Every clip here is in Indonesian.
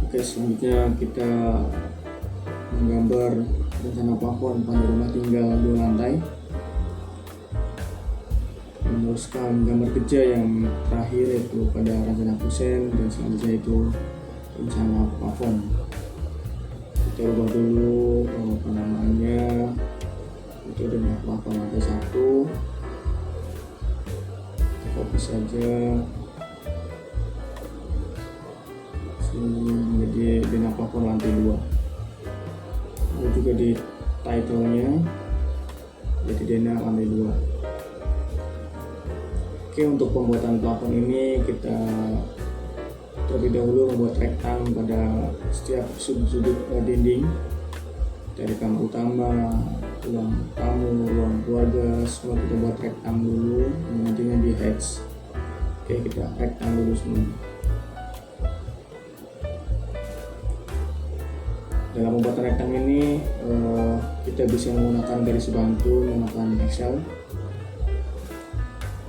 Oke, selanjutnya kita menggambar rencana plafon pada rumah tinggal 2 lantai, meneruskan gambar kerja yang terakhir yaitu pada rencana kusen, dan selanjutnya itu rencana plafon. Kita ubah dulu penamaannya, itu dengan plafon lantai 1, copy saja menjadi dena plafon lantai 2. Lalu juga di title-nya jadi dena lantai 2. Oke, untuk pembuatan plafon ini kita terlebih dahulu membuat rektang pada setiap sudut-sudut dinding, dari kamar utama, ruang tamu, ruang keluarga, semua kita buat rektang dulu, nantinya di hatch. Oke, kita rektang dulu semua. Dalam pembuatan rektang ini kita bisa menggunakan garis bantu menggunakan Excel.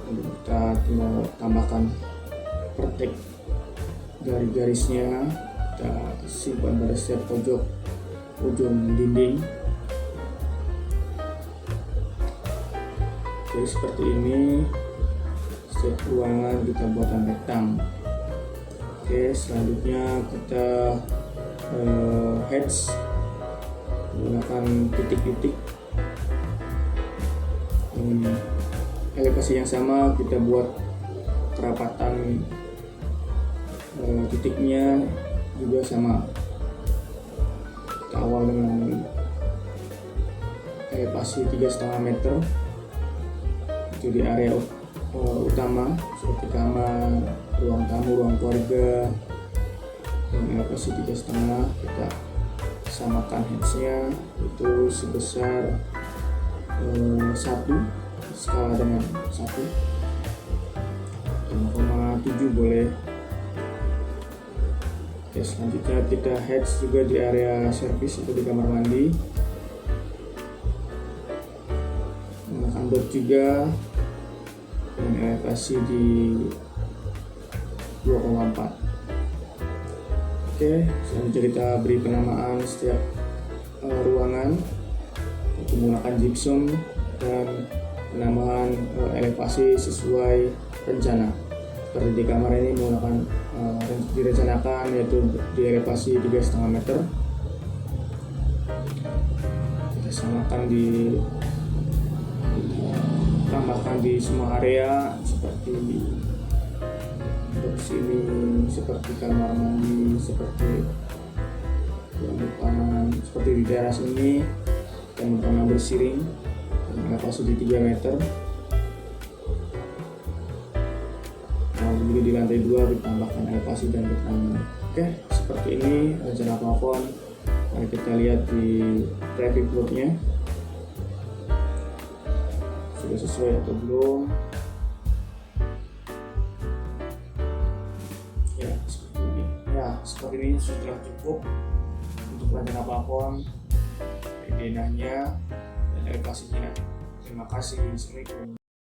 Kita tinggal tambahkan pertek garis-garisnya, kita simpan pada setiap pojok ujung dinding. Jadi seperti ini, setiap ruangan kita buatan rektang. Oke, selanjutnya kita heads menggunakan titik-titik. Elevasi yang sama kita buat kerapatan titiknya juga sama. Kita awal dengan elevasi 3,5 meter itu di area utama seperti kamar, ruang tamu, ruang keluarga. Elevasi 3,5 kita samakan headsnya itu sebesar 1, skala dengan 1, 5,7 boleh. Oke, selanjutnya kita heads juga di area servis atau di kamar mandi, menggunakan dot juga dengan elevasi di 2,4. Oke, selanjutnya kita beri penamaan setiap ruangan menggunakan gypsum dan penambahan elevasi sesuai rencana. Seperti di kamar ini menggunakan direncanakan yaitu di elevasi 3,5 meter. Kita samakan tambahkan di semua area seperti sini, seperti kamar mandi, seperti ruang depan, seperti di teras ini kita menggunakan bersiring dengan elevasi di 3 meter. Lalu juga di lantai 2 ditambahkan elevasi dan keterangan. Oke, seperti ini rencana plafon. Mari kita lihat di traffic load-nya sudah sesuai atau belum. Seperti ini sudah cukup untuk rencana plafon, denahnya dan elevasinya. Terima kasih. Assalamualaikum.